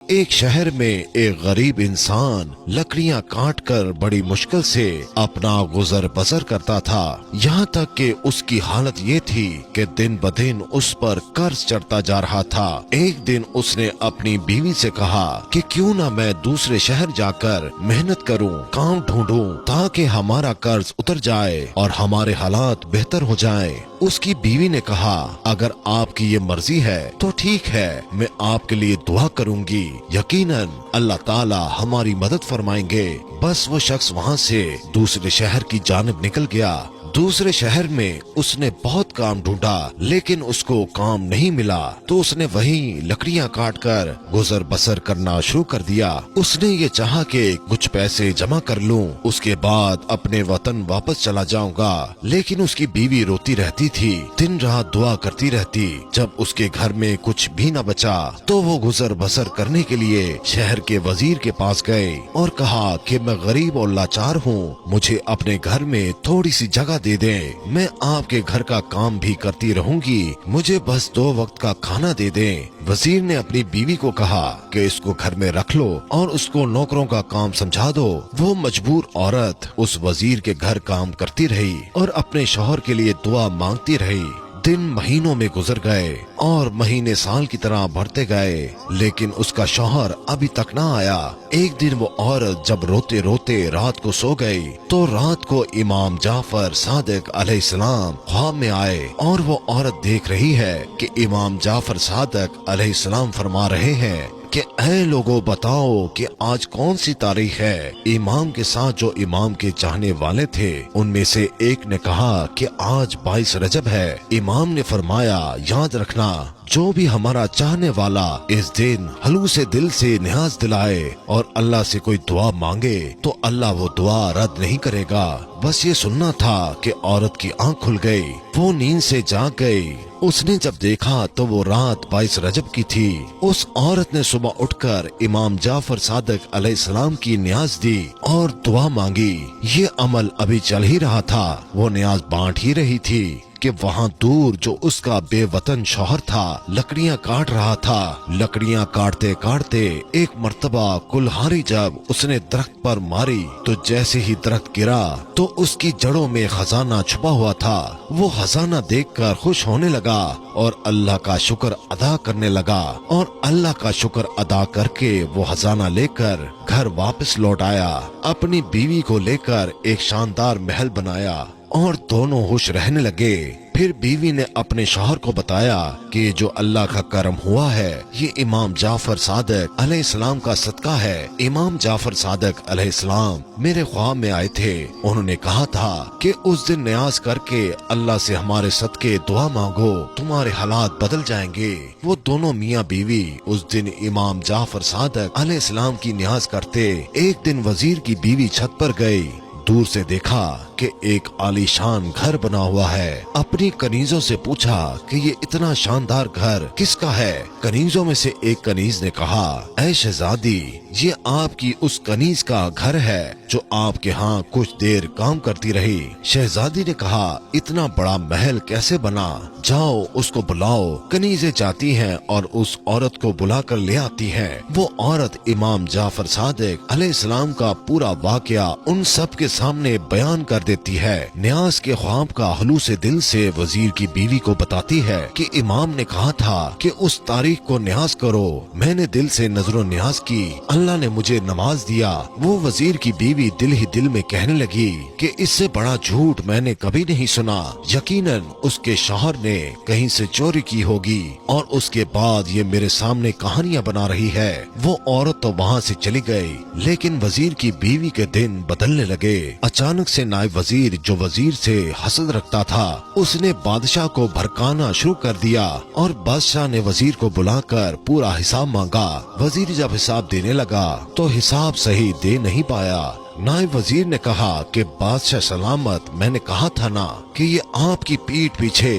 ایک شہر میں ایک غریب انسان لکڑیاں کاٹ کر بڑی مشکل سے اپنا گزر بسر کرتا تھا، یہاں تک کہ اس کی حالت یہ تھی کہ دن بدن اس پر قرض چڑھتا جا رہا تھا۔ ایک دن اس نے اپنی بیوی سے کہا کہ کیوں نہ میں دوسرے شہر جا کر محنت کروں، کام ڈھونڈوں تاکہ ہمارا قرض اتر جائے اور ہمارے حالات بہتر ہو جائیں۔ اس کی بیوی نے کہا اگر آپ کی یہ مرضی ہے تو ٹھیک ہے، میں آپ کے لیے دعا کروں گی، یقیناً اللہ تعالی ہماری مدد فرمائیں گے۔ بس وہ شخص وہاں سے دوسرے شہر کی جانب نکل گیا۔ دوسرے شہر میں اس نے بہت کام ڈھونڈا لیکن اس کو کام نہیں ملا، تو اس نے وہیں لکڑیاں کاٹ کر گزر بسر کرنا شروع کر دیا۔ اس نے یہ چاہا کہ کچھ پیسے جمع کر لوں، اس کے بعد اپنے وطن واپس چلا جاؤں گا، لیکن اس کی بیوی روتی رہتی تھی، دن رات دعا کرتی رہتی۔ جب اس کے گھر میں کچھ بھی نہ بچا تو وہ گزر بسر کرنے کے لیے شہر کے وزیر کے پاس گئے اور کہا کہ میں غریب اور لاچار ہوں، مجھے اپنے گھر میں تھوڑی سی جگہ دے دیں، میں آپ کے گھر کا کام بھی کرتی رہوں گی، مجھے بس 2 وقت کا کھانا دے دیں۔ وزیر نے اپنی بیوی کو کہا کہ اس کو گھر میں رکھ لو اور اس کو نوکروں کا کام سمجھا دو۔ وہ مجبور عورت اس وزیر کے گھر کام کرتی رہی اور اپنے شوہر کے لیے دعا مانگتی رہی۔ دن مہینوں میں گزر گئے اور مہینے سال کی طرح بڑھتے گئے، لیکن اس کا شوہر ابھی تک نہ آیا۔ ایک دن وہ عورت جب روتے روتے رات کو سو گئی تو رات کو امام جعفر صادق علیہ السلام خواب میں آئے اور وہ عورت دیکھ رہی ہے کہ امام جعفر صادق علیہ السلام فرما رہے ہیں کہ اے لوگوں بتاؤ کہ آج کون سی تاریخ ہے۔ امام کے ساتھ جو امام کے چاہنے والے تھے ان میں سے ایک نے کہا کہ آج 22 رجب ہے۔ امام نے فرمایا یاد رکھنا جو بھی ہمارا چاہنے والا اس دن خلوص دل سے نیاز دلائے اور اللہ سے کوئی دعا مانگے تو اللہ وہ دعا رد نہیں کرے گا۔ بس یہ سننا تھا کہ عورت کی آنکھ کھل گئی، وہ نیند سے جاگ گئی۔ اس نے جب دیکھا تو وہ رات 22 رجب کی تھی۔ اس عورت نے صبح اٹھ کر امام جعفر صادق علیہ السلام کی نیاز دی اور دعا مانگی۔ یہ عمل ابھی چل ہی رہا تھا، وہ نیاز بانٹ ہی رہی تھی کہ وہاں دور جو اس کا بے وطن شوہر تھا لکڑیاں کاٹ رہا تھا۔ لکڑیاں کاٹتے کاٹتے ایک مرتبہ کلہاڑی جب اس نے درخت پر ماری تو جیسے ہی درخت گرا تو اس کی جڑوں میں خزانہ چھپا ہوا تھا۔ وہ خزانہ دیکھ کر خوش ہونے لگا اور اللہ کا شکر ادا کرنے لگا، اور اللہ کا شکر ادا کر کے وہ خزانہ لے کر گھر واپس لوٹ آیا۔ اپنی بیوی کو لے کر ایک شاندار محل بنایا اور دونوں خوش رہنے لگے۔ پھر بیوی نے اپنے شوہر کو بتایا کہ جو اللہ کا کرم ہوا ہے یہ امام جعفر صادق علیہ السلام کا صدقہ ہے۔ امام جعفر صادق علیہ السلام میرے خواب میں آئے تھے، انہوں نے کہا تھا کہ اس دن نیاز کر کے اللہ سے ہمارے صدقے دعا مانگو، تمہارے حالات بدل جائیں گے۔ وہ دونوں میاں بیوی اس دن امام جعفر صادق علیہ السلام کی نیاز کرتے۔ ایک دن وزیر کی بیوی چھت پر گئی، دور سے دیکھا کہ ایک عالی شان گھر بنا ہوا ہے۔ اپنی کنیزوں سے پوچھا کہ یہ اتنا شاندار گھر کس کا ہے؟ کنیزوں میں سے ایک کنیز نے کہا اے شہزادی یہ آپ کی اس کنیز کا گھر ہے جو آپ کے ہاں کچھ دیر کام کرتی رہی۔ شہزادی نے کہا اتنا بڑا محل کیسے بنا؟ جاؤ اس کو بلاؤ۔ کنیزیں جاتی ہیں اور اس عورت کو بلا کر لے آتی ہیں۔ وہ عورت امام جعفر صادق علیہ السلام کا پورا واقعہ ان سب کے سامنے بیان کر دیتی ہے۔ نیاز کے خواب کا خلوص دل سے وزیر کی بیوی کو بتاتی ہے کہ امام نے کہا تھا کہ اس تاریخ کو نیاز کرو، میں نے دل سے نظر و نیاز کی، اللہ نے مجھے نماز دیا۔ وہ وزیر کی بیوی دل ہی دل میں کہنے لگی کہ اس سے بڑا جھوٹ میں نے کبھی نہیں سنا، یقیناً اس کے شوہر نے کہیں سے چوری کی ہوگی اور اس کے بعد یہ میرے سامنے کہانیاں بنا رہی ہے۔ وہ عورت تو وہاں سے چلی گئی لیکن وزیر کی بیوی کے دن بدلنے لگے۔ اچانک سے نائب وزیر جو وزیر سے حسد رکھتا تھا اس نے بادشاہ کو بھڑکانا شروع کر دیا اور بادشاہ نے وزیر کو بلا کر پورا حساب مانگا۔ وزیر جب حساب دینے لگا تو حساب صحیح دے نہیں پایا۔ نائب وزیر نے کہا کہ بادشاہ سلامت، میں نے کہا تھا نا کہ یہ آپ کی پیٹھ پیچھے